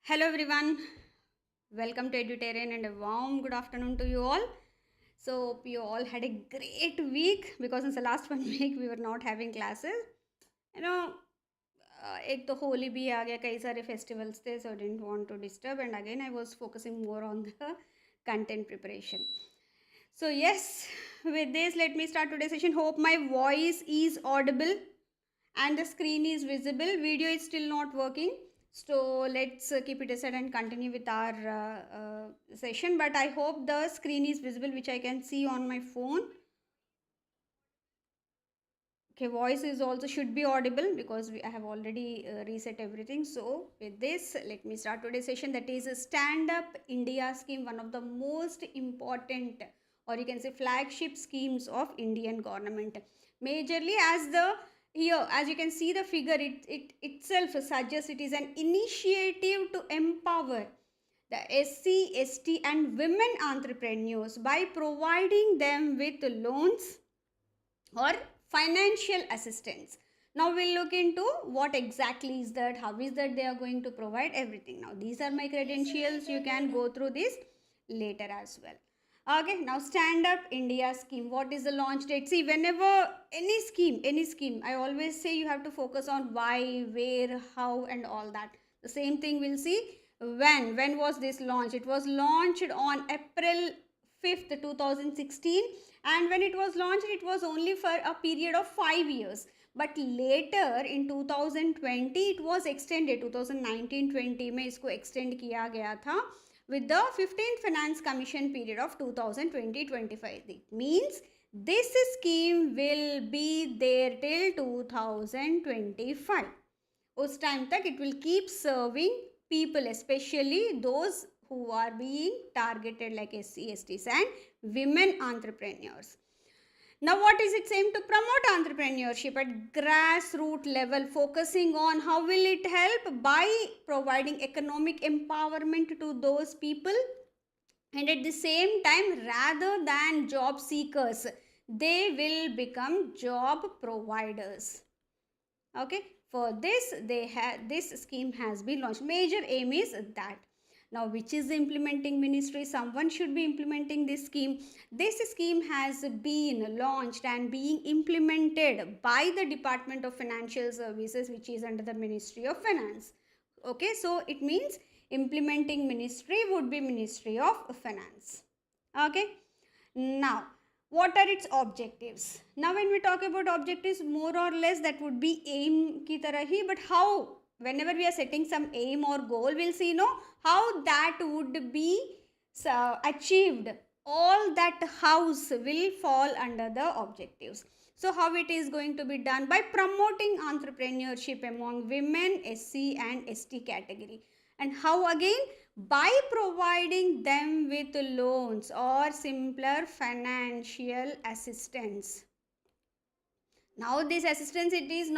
Hello everyone, welcome to EduTerrain and a warm good afternoon to you all. So hope you all had a great week because in the last 1 week we were not having classes. You know, एक तो होली भी आ गया, कई सारे festivals थे, so I didn't want to disturb, and again I was focusing more on the content preparation. So yes, with this let me start today's session. Hope my voice is audible and the screen is visible. Video is still not working, so let's keep it aside and continue with our session. But I hope the screen is visible, which I can see on my phone. Okay, voice is also should be audible because I have already reset everything. So with this, let me start today's session. That is a Stand Up India scheme, one of the most important, or you can say flagship schemes of Indian government. Majorly as the here, as you can see the figure, it itself suggests it is an initiative to empower the SC, ST and women entrepreneurs by providing them with loans or financial assistance. Now we'll look into what exactly is that, how is that they are going to provide everything. Now these are my credentials, you can go through this later as well. Okay, now Stand Up India scheme. What is the launch date? See, whenever any scheme, I always say you have to focus on why, where, how and all that. The same thing we'll see when was this launched? It was launched on April 5th, 2016, and when it was launched, it was only for a period of 5 years. But later in 2020, it was extended. 2019-20 में इसको extend किया गया था with the 15th Finance Commission period of 2020-25. It means this scheme will be there till 2025. उस time तक it will keep serving people, especially those who are being targeted like SC, STs and women entrepreneurs. Now, what is its aim? To promote entrepreneurship at grassroots level, focusing on how will it help by providing economic empowerment to those people, and at the same time, rather than job seekers, they will become job providers. Okay, for this this scheme has been launched. Major aim is that. Now, which is the implementing ministry? Someone should be implementing this scheme. This scheme has been launched and being implemented by the Department of Financial Services, which is under the Ministry of Finance. Okay, so it means implementing ministry would be Ministry of Finance. Okay, now what are its objectives? Now when we talk about objectives, more or less that would be aim ki tarah hi, but how? Whenever we are setting some aim or goal, we'll see how that would be achieved. All that house will fall under the objectives. So how it is going to be done? By promoting entrepreneurship among women, SC and ST category. And how again? By providing them with loans or simpler financial assistance. Now this assistance, it's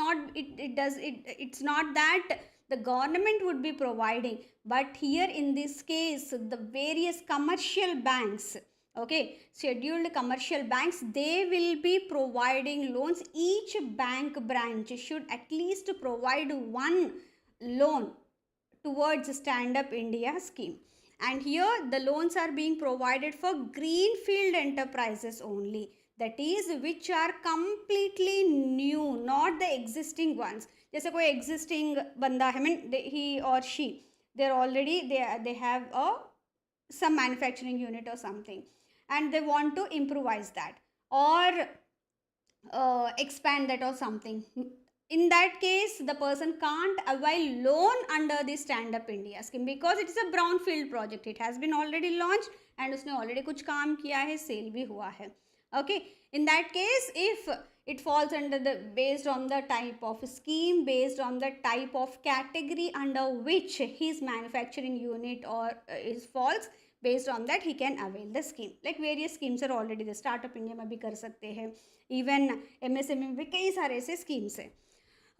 not that the government would be providing, but here in this case the various commercial banks, okay, scheduled commercial banks, they will be providing loans. Each bank branch should at least provide one loan towards Stand Up India scheme. And here the loans are being provided for greenfield enterprises only, that is which are completely new, not the existing ones. जैसे कोई existing बंदा है, I mean he or she, they're already they have some manufacturing unit or something, and they want to improvise that or expand that or something. In that case, the person can't avail loan under the Stand Up India scheme because it is a brownfield project. It has been already launched and उसने already कुछ काम किया है, sale भी हुआ है. Okay, in that case, if it falls under the, based on the type of scheme, based on the type of category under which his manufacturing unit or is falls, based on that he can avail the scheme. Like various schemes are already the Startup India में भी कर सकते हैं, even MSME में भी कई सारे ऐसे schemes हैं.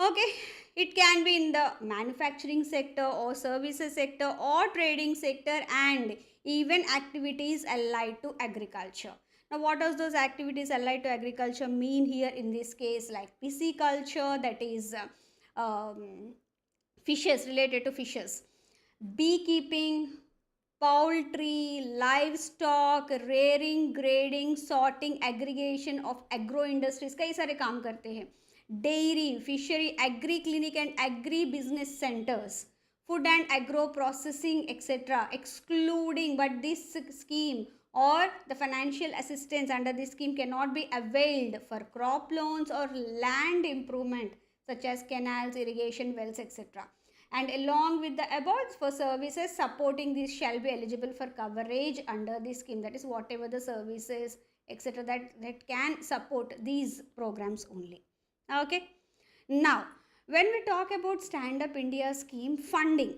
Okay, it can be in the manufacturing sector or services sector or trading sector and even activities allied to agriculture. Now, what does those activities allied to agriculture mean here in this case? Like pisciculture, that is fishes, related to fishes. beekeeping, poultry, livestock, rearing, grading, sorting, aggregation of agro industries, कई सारे काम करते हैं. Dairy, fishery, agri clinic and agri business centers, food and agro processing, etc. excluding, but this scheme or the financial assistance under this scheme cannot be availed for crop loans or land improvement such as canals, irrigation wells, etc. And along with the above, for services supporting this shall be eligible for coverage under this scheme. That is whatever the services, etc. that can support these programs only. Okay. Now, when we talk about Stand Up India scheme funding,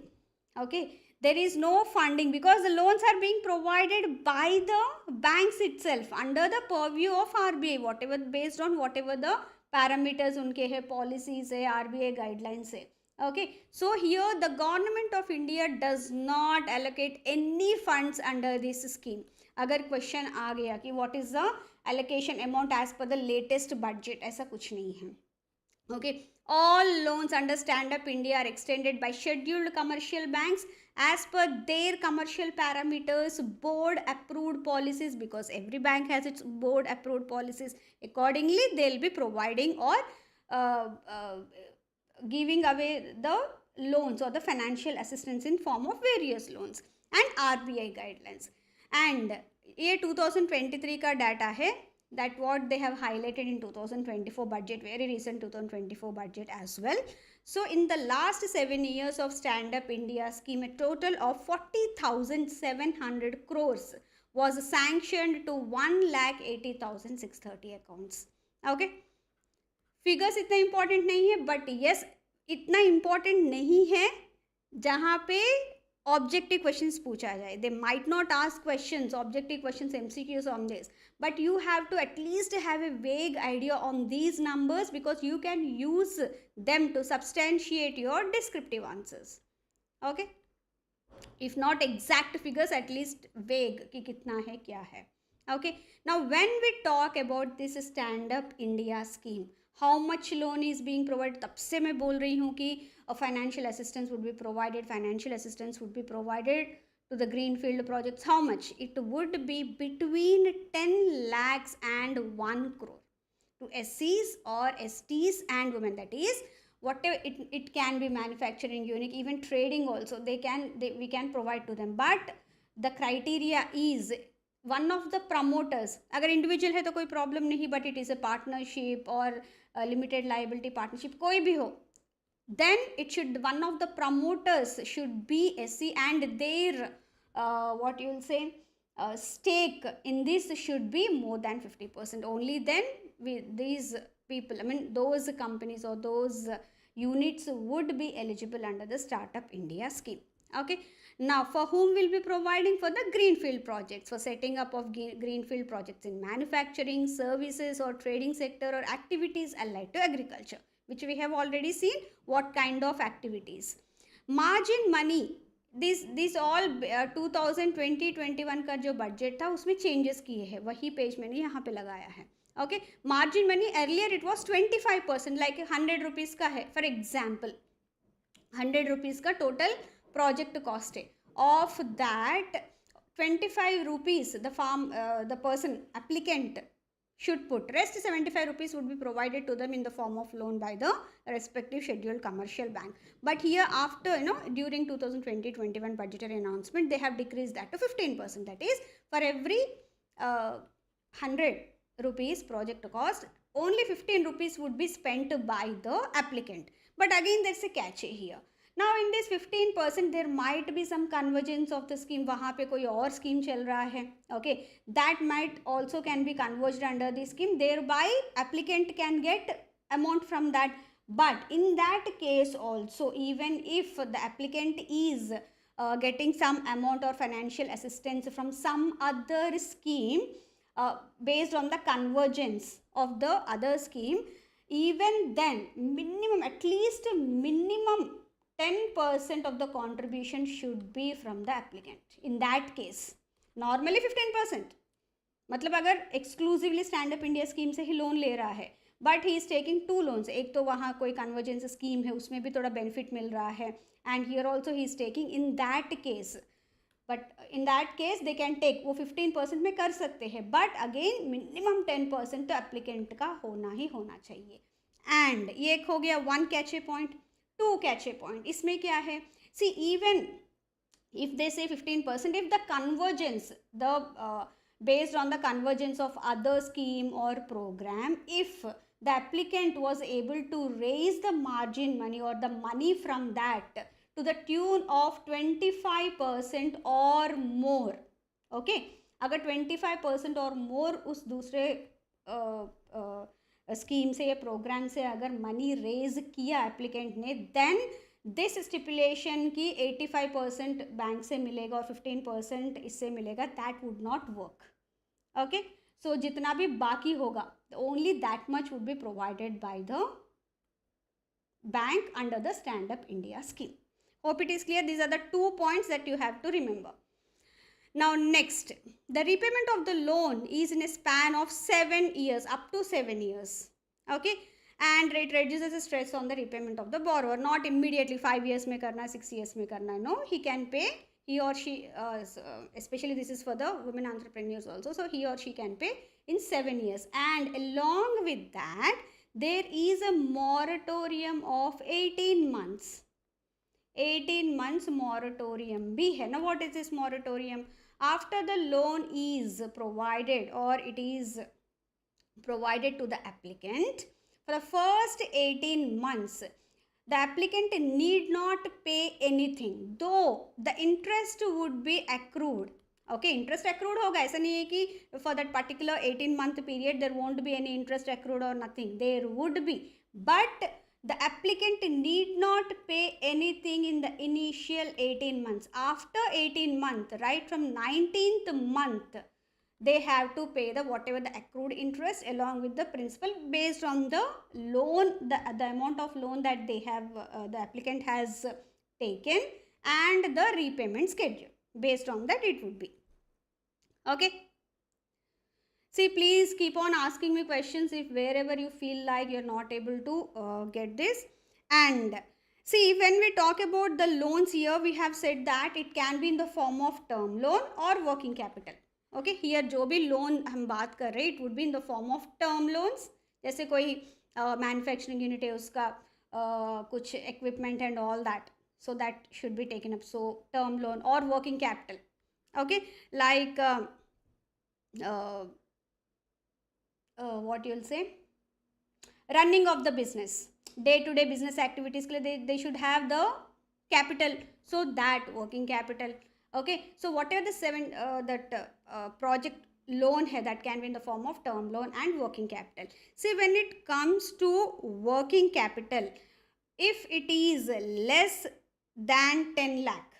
okay, there is no funding because the loans are being provided by the banks itself under the purview of RBI, whatever based on whatever the parameters unke hai, policies hai, RBI guidelines hai. Okay, so here the government of India does not allocate any funds under this scheme. अगर question आ गया कि what is the allocation amount as per the latest budget, ऐसा कुछ नहीं है. Okay, all loans under Stand Up India are extended by scheduled commercial banks as per their commercial parameters, board approved policies, because every bank has its board approved policies. Accordingly, they'll be providing or giving away the loans or the financial assistance in form of various loans and RBI guidelines. And ये 2023 का data है, that what they have highlighted in 2024 budget, very recent 2024 budget as well. So in the last 7 years of Stand Up India scheme, a total of 40,700 crores was sanctioned to 1,80,630 accounts. Okay, figures इतना important नहीं है, but yes इतना important नहीं है जहाँ पे objective questions पूछा जाए. They might not ask questions, objective questions, MCQs on this, but you have to at least have a vague idea on these numbers because you can use them to substantiate your descriptive answers. Okay, if not exact figures, at least vague कि कितना है क्या है. Okay, now when we talk about this Stand Up India scheme, how much loan is being provided, तब से मैं बोल रही हूँ कि financial assistance would be provided, financial assistance would be provided to the greenfield projects. How much? It would be between 10 lakhs and 1 crore to SCs or STs and women. That is whatever it can be manufacturing unit, even trading also we can provide to them. But the criteria is one of the promoters, अगर individual है तो कोई problem नहीं, but it is a partnership or a limited liability partnership, कोई भी हो, then it should, one of the promoters should be SC and their what you will say stake in this should be more than 50%. Only then these people, I mean those companies or those units would be eligible under the Startup India scheme. Okay, now for whom will be providing? For the greenfield projects, for setting up of greenfield projects in manufacturing, services or trading sector or activities allied to agriculture, which we have already seen what kind of activities. Margin money, this all 2020-21 का जो budget था उसमें changes किए हैं, वही page मैंने यहाँ पे लगाया है. Okay, margin money earlier it was 25%, like 100 rupees का है फॉर एग्जाम्पल, 100 रुपीज़ का टोटल प्रोजेक्ट कॉस्ट है. Of that 25 rupees the person applicant should put, rest 75 rupees would be provided to them in the form of loan by the respective scheduled commercial bank. But here after during 2020-21 budgetary announcement, they have decreased that to 15%. That is, for every 100 rupees project cost, only 15 rupees would be spent by the applicant. But again there's a catch here. Now in this 15% there might be some convergence of the scheme, वहाँ पे कोई और scheme चल रहा है. Okay, that might also can be converged under the scheme, thereby applicant can get amount from that. But in that case also, even if the applicant is getting some amount or financial assistance from some other scheme based on the convergence of the other scheme, even then minimum, at least minimum 10% of the contribution should be from the applicant. In that case, normally 15%. मतलब अगर exclusively Stand Up India scheme से ही loan ले रहा है, but he is taking 2 loans. एक तो वहाँ कोई convergence scheme है, उसमें भी थोड़ा benefit मिल रहा है, and here also he is taking in that case. But in that case they can take, वो 15% में कर सकते हैं, बट अगेन मिनिमम 10% तो एप्लीकेंट का होना ही होना चाहिए. एंड ये एक हो गया one catchy point. Two catchy point इसमें क्या है, see even if they say 15%, if the convergence, the based on the convergence of other scheme or program, if the applicant was able to raise the margin money or the money from that to the tune of 25% or more, okay, अगर 25% और more उस दूसरे scheme से या program से अगर money raise किया applicant ने, देन दिस स्टिपुलेशन की 85% बैंक से मिलेगा और 15% इससे मिलेगा, that would not work. Okay, so जितना भी बाकी होगा only that much would be provided by the bank under the stand up India scheme. Hope it is clear. These are the 2 points that you have to remember. Now next, the repayment of the loan is in a span of 7 years, up to 7 years. Okay, and it reduces the stress on the repayment of the borrower. Not immediately 5 years में करना, 6 years में करना. No, he can pay, he or she, especially this is for the women entrepreneurs also, so he or she can pay in 7 years. And along with that, there is a moratorium of 18 months. 18 months moratorium भी है. Now what is this moratorium? After the loan is provided or it is provided to the applicant, for the first 18 months, the applicant need not pay anything, though the interest would be accrued. Okay, interest accrued होगा, ऐसा नहीं है कि for that particular 18-month period there won't be any interest accrued or nothing. There would be, but the applicant need not pay anything in the initial 18 months. After 18 months, right from 19th month, they have to pay the whatever the accrued interest along with the principal based on the loan, the amount of loan that they have, the applicant has taken, and the repayment schedule. Based on that it would be. Okay. See, please keep on asking me questions if wherever you feel like you're not able to get this. And see, when we talk about the loans here, we have said that it can be in the form of term loan or working capital. Okay, here जो भी loan हम बात कर रहे हैं, it would be in the form of term loans. जैसे कोई manufacturing unit है, उसका कुछ equipment and all that, so that should be taken up. So term loan or working capital. Okay, like what you'll say, running of the business, day-to-day business activities के लिए they should have the capital, so that working capital. Okay, so whatever the project loan है, that can be in the form of term loan and working capital. See, when it comes to working capital, if it is less than 10 lakh,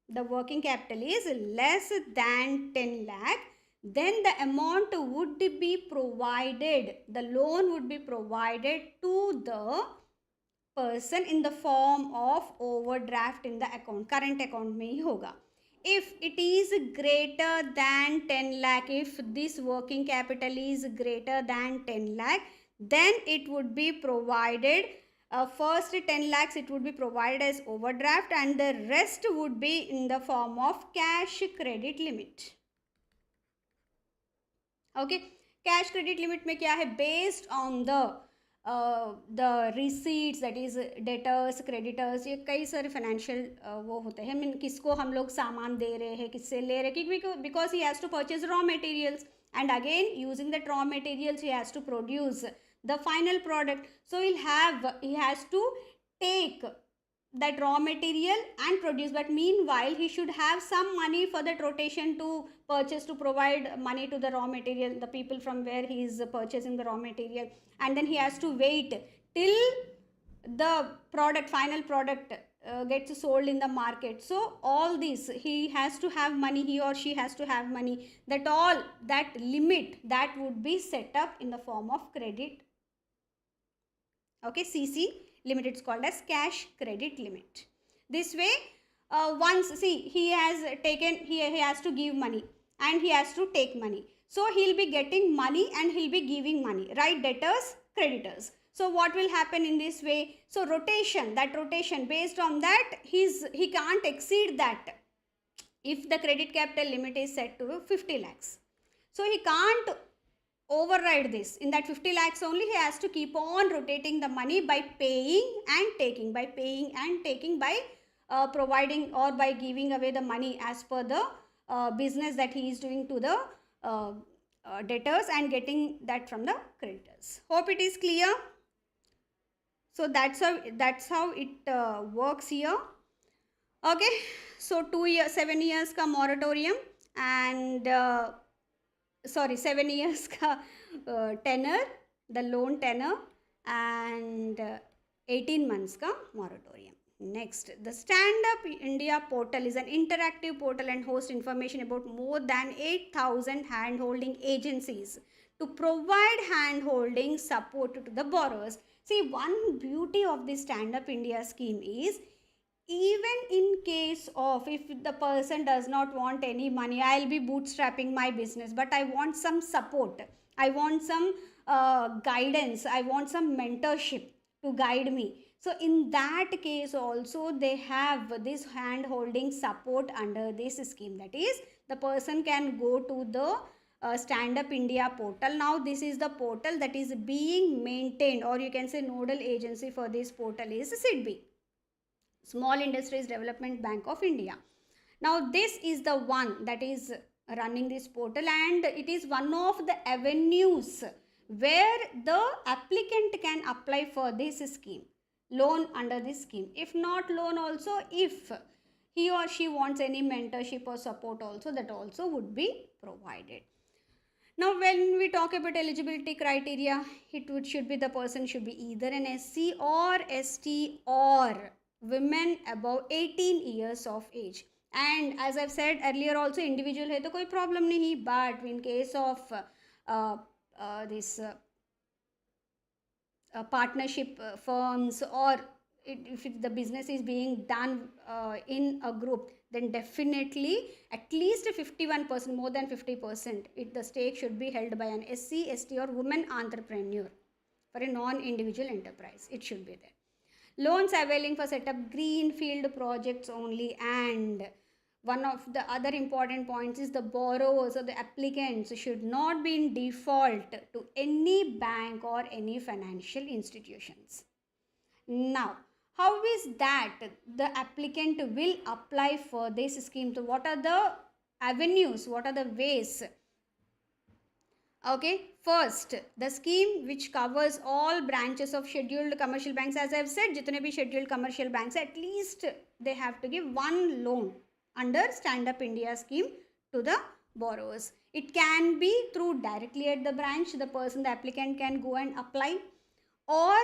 the working capital is less than 10 lakh, then the amount would be provided, the loan would be provided to the person in the form of overdraft in the account, current account में ही होगा. If it is greater than 10 lakh, if this working capital is greater than 10 lakh, then it would be provided, first 10 lakhs it would be provided as overdraft, and the rest would be in the form of cash credit limit. Okay, cash credit limit में क्या है, based on the receipts, that is debtors, creditors, ये कई सारे financial वो होते हैं, mean किसको हम लोग सामान दे रहे हैं, किससे ले रहे हैं, because he has to purchase raw materials, and again using that raw materials he has to produce the final product. So he has to take that raw material and produce, but meanwhile he should have some money for that rotation to purchase, to provide money to the raw material, the people from where he is purchasing the raw material, and then he has to wait till the product, final product gets sold in the market. So all this he has to have money, he or she has to have money, that all that limit that would be set up in the form of credit. Okay, CC limit, it's called as cash credit limit. This way, once, see, he has taken, he has to give money and he has to take money. So he'll be getting money and he'll be giving money, right? Debtors, creditors. So what will happen in this way? So rotation, based on that, he can't exceed that if the credit capital limit is set to 50 lakhs. So he can't override this. In that 50 lakhs only, he has to keep on rotating the money by paying and taking, by providing or by giving away the money as per the business that he is doing to the debtors and getting that from the creditors. Hope it is clear. So that's how it works here. Okay, so 7 years ka moratorium and 7 years ka tenor, the loan tenor, and 18 months ka moratorium. Next, the Stand Up India portal is an interactive portal and hosts information about more than 8,000 hand-holding agencies to provide hand-holding support to the borrowers. See, one beauty of this Stand Up India scheme is, even in case of if the person does not want any money, I'll be bootstrapping my business, but I want some support, I want some guidance, I want some mentorship to guide me. So in that case also they have this hand holding support under this scheme. That is, the person can go to the Stand Up India portal. Now this is the portal that is being maintained, or you can say nodal agency for this portal is SEBI, Small Industries Development Bank of India. Now this is the one that is running this portal, and it is one of the avenues where the applicant can apply for this scheme, loan under this scheme. If not loan also, if he or she wants any mentorship or support also, that also would be provided. Now when we talk about eligibility criteria, should be the person should be either an SC or ST or women above 18 years of age. And as I've said earlier also, individual hai to koi problem nahi, but in case of this partnership firms, or if the business is being done in a group, then definitely at least 51%, more than 50%, the stake should be held by an SC, ST or women entrepreneur for a non-individual enterprise. It should be there. Loans availing for set up greenfield projects only, and one of the other important points is the borrowers or the applicants should not be in default to any bank or any financial institutions. Now, how is that the applicant will apply for this scheme? So what are the avenues? What are the ways? Okay, first, the scheme which covers all branches of scheduled commercial banks. As I have said, jitne bhi scheduled commercial banks, at least they have to give one loan under Stand Up India scheme to the borrowers. It can be through directly at the branch, the person, the applicant can go and apply, or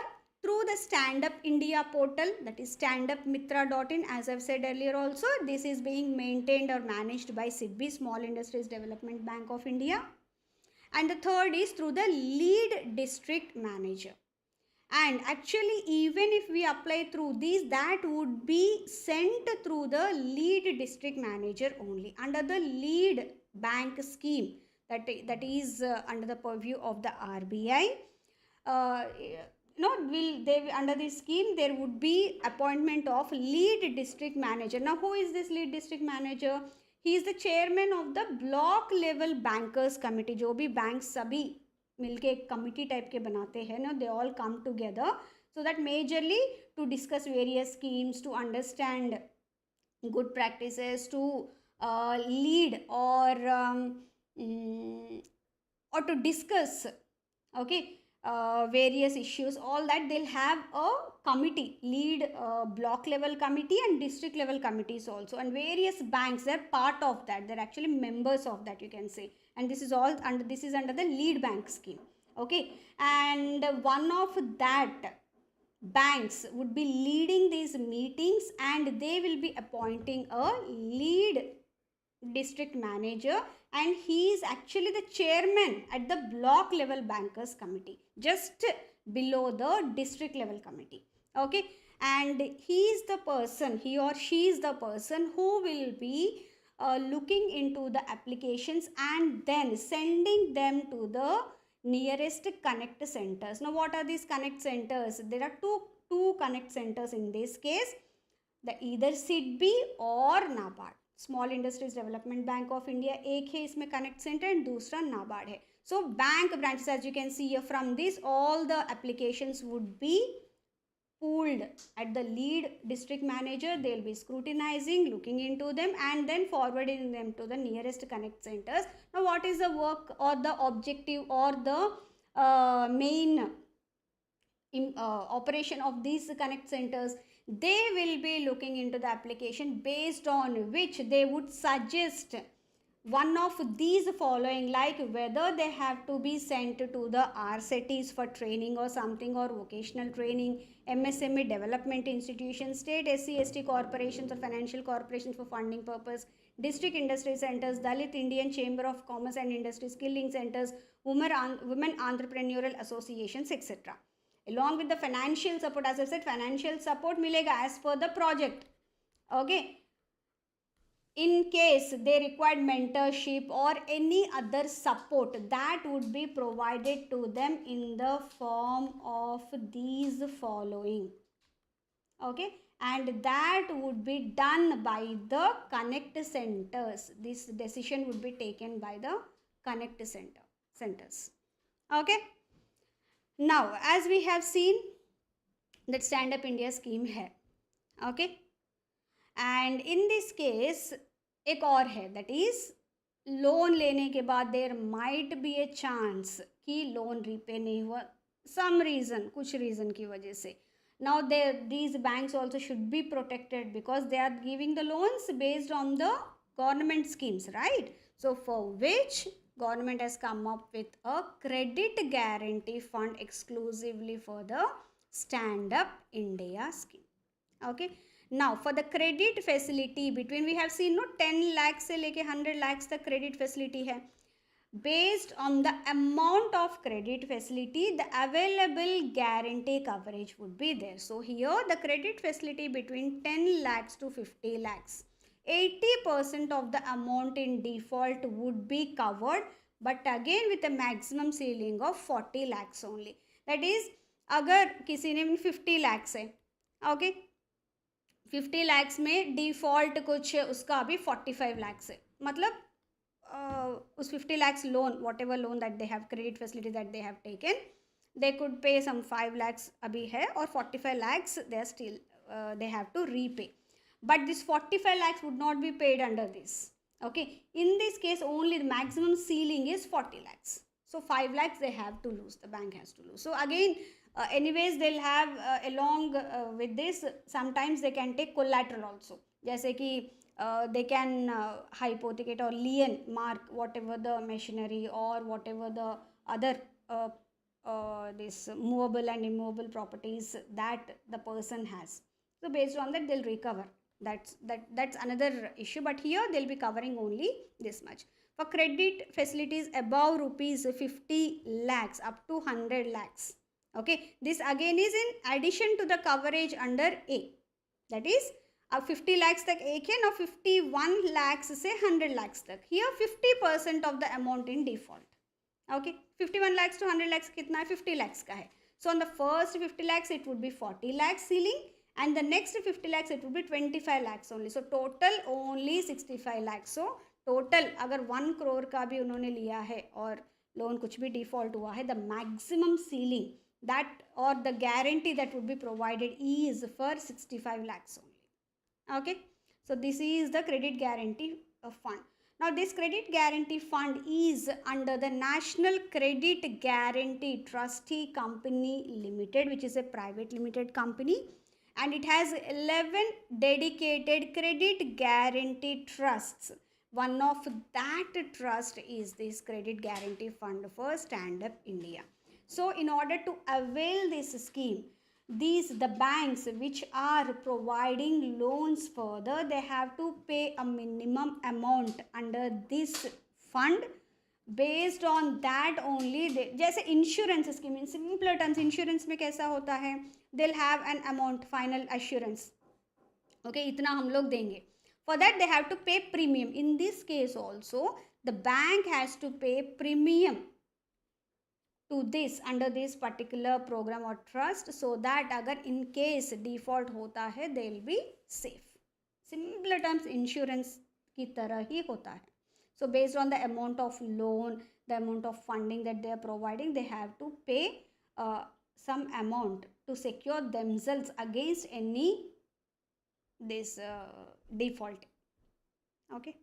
through the Stand Up India portal, that is standupmitra.in. As I've said earlier also, this is being maintained or managed by SEBI, Small Industries Development Bank of India. And the third is through the lead district manager. And actually, even if we apply through these, that would be sent through the lead district manager only under the lead bank scheme that is under the purview of the RBI. Under this scheme there would be appointment of lead district manager. Now who is this lead district manager? He is the chairman of the block level bankers committee. जो भी banks सभी मिलके एक committee type के बनाते हैं ना, they all come together so that majorly to discuss various schemes, to understand good practices, to lead or to discuss various issues. All that they'll have a committee, lead block level committee and district level committees also, and various banks, they're part of that, they're actually members of that, you can say. And this is all under the lead bank scheme. Okay, and one of that banks would be leading these meetings, and they will be appointing a lead district manager, and he is actually the chairman at the block level bankers committee, just below the district level committee. Okay, and he or she is the person who will be looking into the applications and then sending them to the nearest connect centers. Now what are these connect centers? There are two connect centers in this case, the either SEBI or NABARD. Small industries development bank of India एक है इसमें connect centre and दूसरा नाबार्ड है. So bank branches as you can see here from this all the applications would be pooled at the lead district manager. They'll be scrutinizing, looking into them and then forwarding them to the nearest connect centers. Now what is the work or the objective or the main operation of these connect centers? They will be looking into the application based on which they would suggest one of these following, like whether they have to be sent to the RCTs for training or something, or vocational training, MSME development institutions, state SC/ST corporations or financial corporations for funding purpose, district industry centers, Dalit Indian Chamber of Commerce and Industry skilling centers, women entrepreneurial associations, etc. Along with the financial support, as I said, financial support milega as per the project. Okay. In case they required mentorship or any other support, that would be provided to them in the form of these following. Okay, and that would be done by the connect centers. This decision would be taken by the connect centers. Okay. Now as we have seen that stand up India scheme hai. Okay, and in this case एक और है, that is loan लेने के बाद there might be a chance कि loan repay नहीं हुआ, some reason, कुछ रीज़न की वजह से. Now these banks also should be protected because they are giving the loans based on the government schemes, right? So for which government has come up with a credit guarantee fund exclusively for the stand up India scheme. Okay. Now for the credit facility between, we have seen 10 lakhs से लेके 100 lakhs तक credit facility है. Based on the amount of credit facility, the available guarantee coverage would be there. So here the credit facility between 10 lakhs to 50 lakhs, 80% of the amount in default would be covered, but again with a maximum ceiling of 40 lakhs only. That is, अगर किसी ने 50 lakhs है, okay, 50 lakhs में default कुछ उसका अभी 45 lakhs है, मतलब उस 50 lakhs loan, whatever loan that they have, credit facility that they have taken, they could pay some 5 lakhs अभी है और 45 lakhs they are still they have to repay, but this 45 lakhs would not be paid under this. Okay, in this case only the maximum ceiling is 40 lakhs. So 5 lakhs they have to lose, the bank has to lose. So again, anyways they'll have along with this, sometimes they can take collateral also, जैसे कि they can hypothecate or lien mark whatever the machinery or whatever the other this movable and immovable properties that the person has. So based on that they'll recover. That's another issue, but here they'll be covering only this much. For credit facilities above rupees 50 lakhs up to 100 lakhs. Okay, this again is in addition to the coverage under A. That is, अब 50 lakhs तक एक है ना, 51 lakhs से 100 lakhs तक. Here 50% of the amount in default. Okay, 51 lakhs to 100 lakhs कितना है? 50 lakhs का है. So on the first 50 lakhs it would be 40 lakhs ceiling, and the next 50 lakhs it would be 25 lakhs only. So total only 65 lakhs. So total अगर 1 crore का भी उन्होंने लिया है और लोन कुछ भी डिफॉल्ट हुआ है, the maximum ceiling that or the guarantee that would be provided is for 65 lakhs only. Okay, so this is the credit guarantee fund. Now this credit guarantee fund is under the National Credit Guarantee Trustee Company Limited, which is a private limited company, and it has 11 dedicated credit guarantee trusts. One of that trust is this credit guarantee fund for Stand Up India. So in order to avail this scheme, the banks which are providing loans further, they have to pay a minimum amount under this fund. Based on that only they, जैसे insurance scheme, in simple terms insurance में कैसा होता है, they'll have an amount, final assurance. Okay, इतना हम लोग देंगे. For that they have to pay premium. In this case also the bank has to pay premium to this under this particular program or trust, so that agar in case default hota hai they will be safe. Similar terms insurance की तरह ही होता है. So based on the amount of loan, the amount of funding that they are providing, they have to pay some amount to secure themselves against any this default. Okay.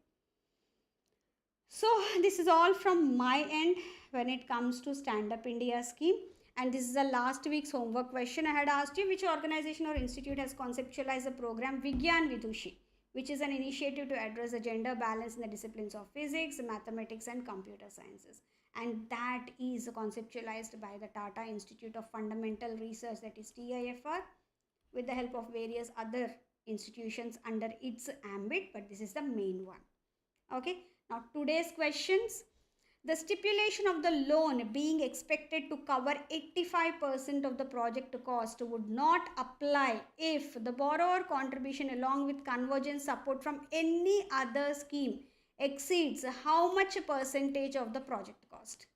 So this is all from my end when it comes to Stand Up India scheme. And this is the last week's homework question. I had asked you which organization or institute has conceptualized the program Vigyan Vidushi, which is an initiative to address the gender balance in the disciplines of physics, mathematics and computer sciences. And that is conceptualized by the Tata Institute of Fundamental Research, that is TIFR, with the help of various other institutions under its ambit, but this is the main one. Okay. Now today's questions. The stipulation of the loan being expected to cover 85% of the project cost would not apply if the borrower contribution along with convergence support from any other scheme exceeds how much percentage of the project cost.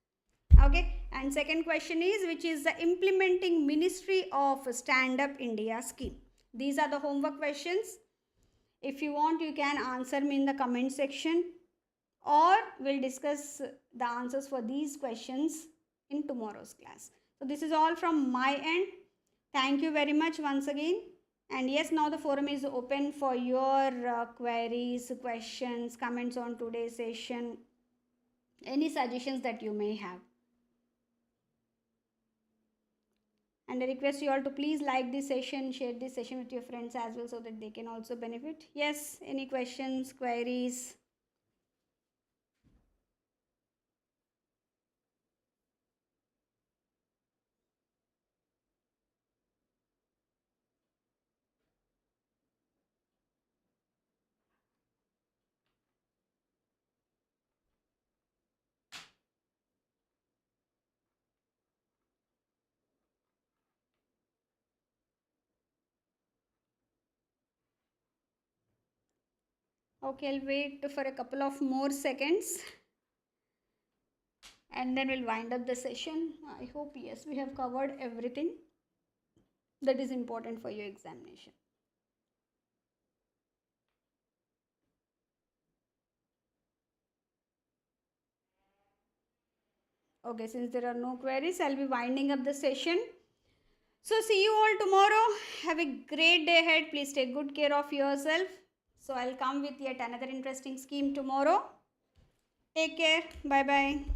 Okay. And second question is, which is the implementing ministry of Stand Up India scheme. These are the homework questions. If you want, you can answer me in the comment section, or we'll discuss the answers for these questions in tomorrow's class. So this is all from my end. Thank you very much once again. And yes, now the forum is open for your queries, questions, comments on today's session, any suggestions that you may have. And I request you all to please like this session, share this session with your friends as well so that they can also benefit. Yes, any questions, queries? Okay, I'll wait for a couple of more seconds and then we'll wind up the session. I hope, yes, we have covered everything that is important for your examination. Okay, since there are no queries, I'll be winding up the session. So see you all tomorrow. Have a great day ahead. Please take good care of yourself. So I'll come with yet another interesting scheme tomorrow. Take care. Bye-bye.